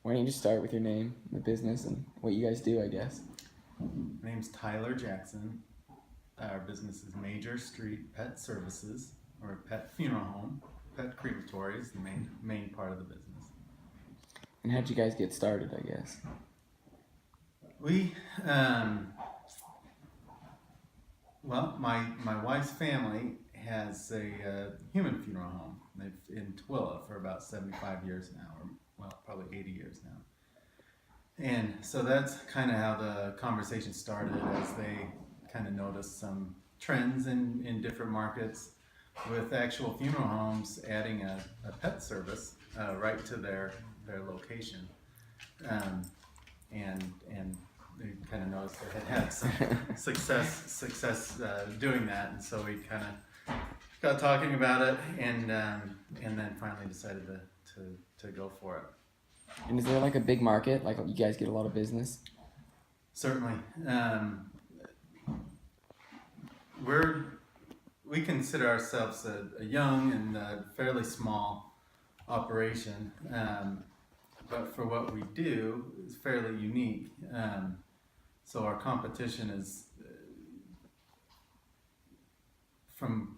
Why don't you just start with your name, the business, and what you guys do, I guess. My name's Tyler Jackson. Our business is Major Street Pet Services, or pet funeral home. Pet crematory is the main part of the business. And how'd you guys get started, I guess? We, well, my wife's family has a human funeral home. They've in Tooele for about 75 years now, or well, probably 80 years now. And so that's kind of how the conversation started, as they kind of noticed some trends in different markets with actual funeral homes adding a pet service right to their location. And they kind of noticed they had some success doing that, and so we kind of got talking about it, and then finally decided to go for it. And is there like a big market? Like you guys get a lot of business? Certainly. We consider ourselves a young and fairly small operation, but for what we do, it's fairly unique. So our competition is, from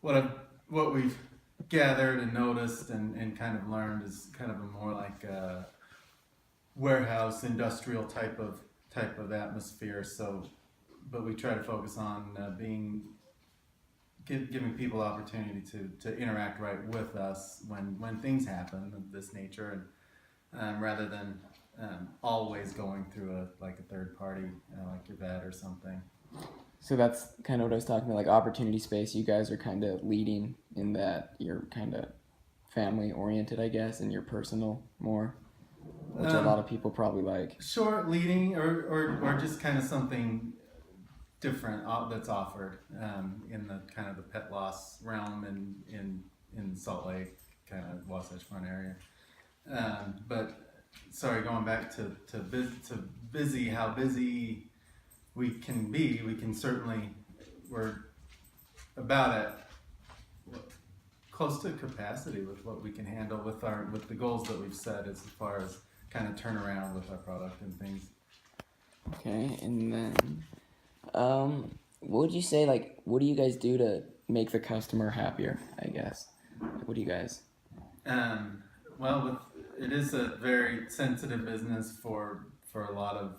what we've gathered and noticed and kind of learned, is kind of a more like a warehouse industrial type of atmosphere. So, but we try to focus on giving people opportunity to interact right with us when things happen of this nature, and rather than always going through a third party, like your vet or something. So that's kind of what I was talking about, like opportunity space. You guys are kind of leading in that you're kind of family oriented, I guess, and you're personal more, which a lot of people probably like. Sure, leading or just kind of something different that's offered in the kind of the pet loss realm in Salt Lake, kind of Wasatch Front area. But sorry, going back to busy, how busy we can be. We can certainly, we're about at close to capacity with what we can handle with the goals that we've set as far as kind of turn around with our product and things. Okay, and then what would you say, like, what do you guys do to make the customer happier, I guess? What do you guys? Well, it is a very sensitive business for a lot of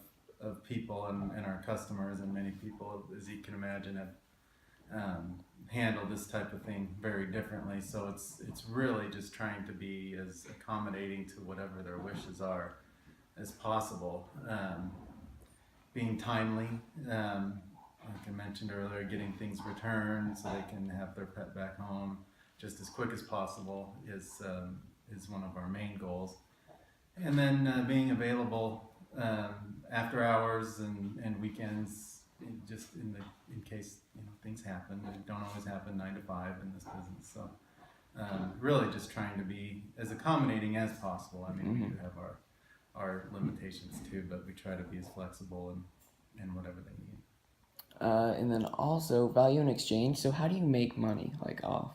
people and our customers, and many people, as you can imagine, have handled this type of thing very differently. So it's really just trying to be as accommodating to whatever their wishes are as possible. Being timely, like I mentioned earlier, getting things returned so they can have their pet back home just as quick as possible is one of our main goals. And then being available after hours and weekends, just in case things happen. They don't always happen 9 to 5 in this business. So really just trying to be as accommodating as possible. I mean, we do have our limitations too, but we try to be as flexible and whatever they need. And then also value in exchange. So how do you make money, like, off?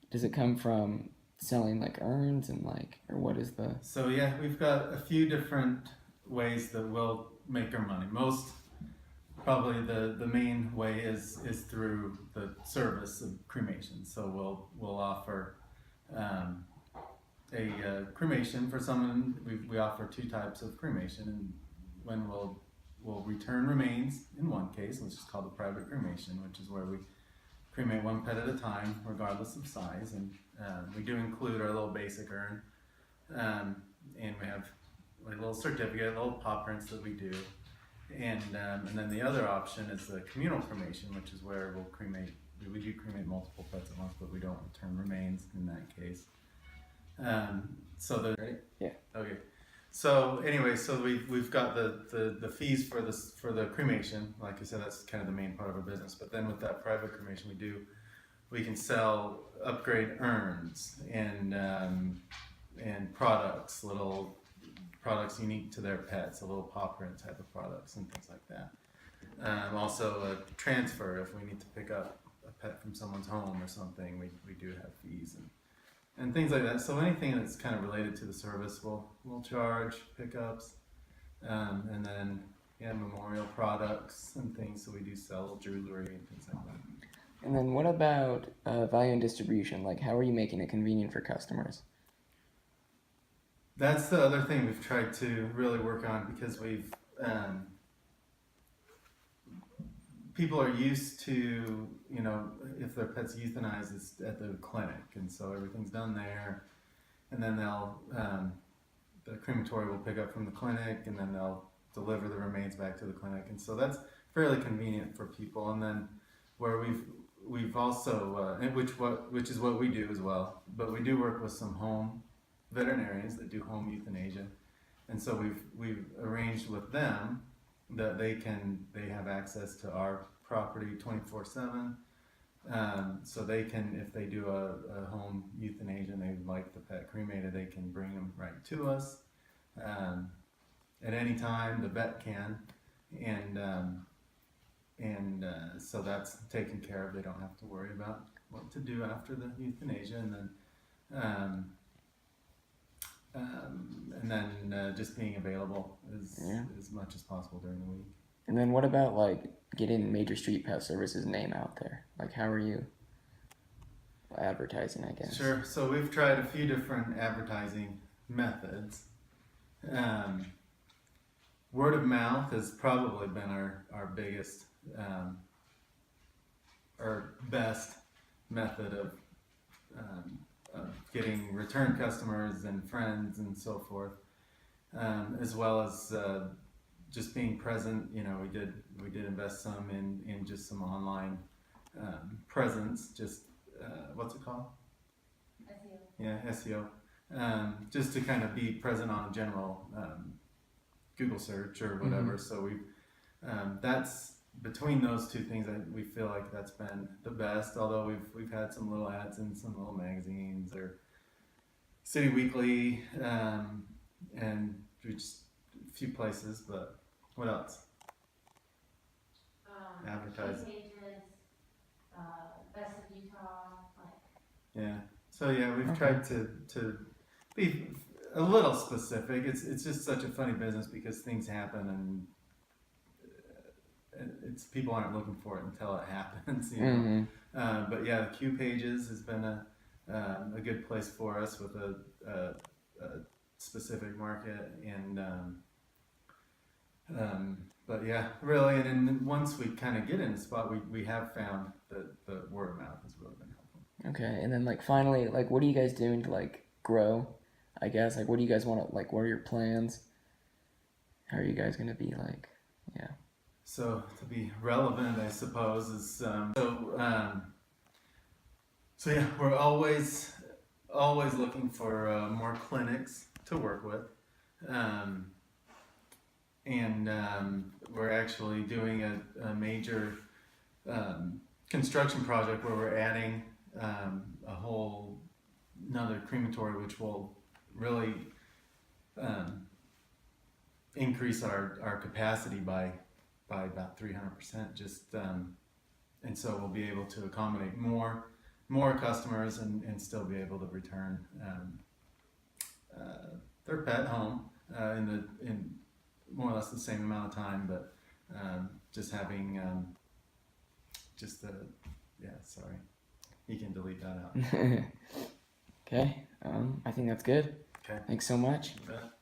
Does it come from selling like urns and or what is the? So yeah, we've got a few different ways that we'll make our money. Probably the main way is through the service of cremation. So we'll offer a cremation for someone. We offer 2 types of cremation, and when we'll return remains in one case, which is called the private cremation, which is where we cremate one pet at a time, regardless of size, and we do include our little basic urn, and we have a little certificate, little paw prints that we do, and then the other option is the communal cremation, which is where we'll cremate. We do cremate multiple pets at once, but we don't return remains in that case. Ready? Yeah. Okay. So anyway, so we've got the fees for the cremation. Like I said, that's kind of the main part of our business. But then with that private cremation, we can sell upgrade urns and products, little products unique to their pets, a little paw print type of products and things like that. Also a transfer, if we need to pick up a pet from someone's home or something, we do have fees and things like that. So anything that's kind of related to the service, we'll charge pickups, and then memorial products and things. So we do sell jewelry and things like that. And then what about value and distribution? Like, how are you making it convenient for customers? That's the other thing we've tried to really work on, because we've people are used to, if their pet's euthanized, it's at the clinic, and so everything's done there, and then they'll the crematory will pick up from the clinic, and then they'll deliver the remains back to the clinic, and so that's fairly convenient for people. And then where we've also which is what we do as well, but we do work with some home veterinarians that do home euthanasia, and so we've arranged with them that they have access to our property 24/7, so they can, if they do a home euthanasia and they would like the pet cremated, they can bring them right to us at any time. The vet can, and so that's taken care of. They don't have to worry about what to do after the euthanasia, and then just being available as much as possible during the week. And then what about like getting Major Street Pet Services name out there? Like, how are you advertising, I guess? Sure. So we've tried a few different advertising methods. Word of mouth has probably been our biggest, our best method of getting return customers and friends and so forth, as well as just being present. We did invest some in just some online presence. Just what's it called? SEO. Yeah, SEO. Just to kind of be present on a general Google search or whatever. So we that's between those two things. We feel like that's been the best. Although we've had some little ads in some little magazines or City Weekly, and just a few places. But what else? Advertising. Pages, Best of Utah. Yeah. So yeah, we've tried to be a little specific. It's just such a funny business because things happen, and it's people aren't looking for it until it happens. But yeah, the Q Pages has been a good place for us with a specific market, and but yeah, really, and then once we kind of get in the spot, we have found that the word of mouth has really been helpful. Okay, and then like finally, like what are you guys doing to like grow? I guess like what do you guys want to like? What are your plans? How are you guys gonna be like? Yeah. So to be relevant, I suppose, is so yeah, we're always looking for more clinics to work with, and we're actually doing a major construction project where we're adding a whole another crematory, which will really increase our capacity by about 300%. Just and so we'll be able to accommodate more customers and still be able to return their pet home in more or less the same amount of time, but just having sorry, you can delete that out. Okay. I think that's good. Okay. Thanks so much. You bet.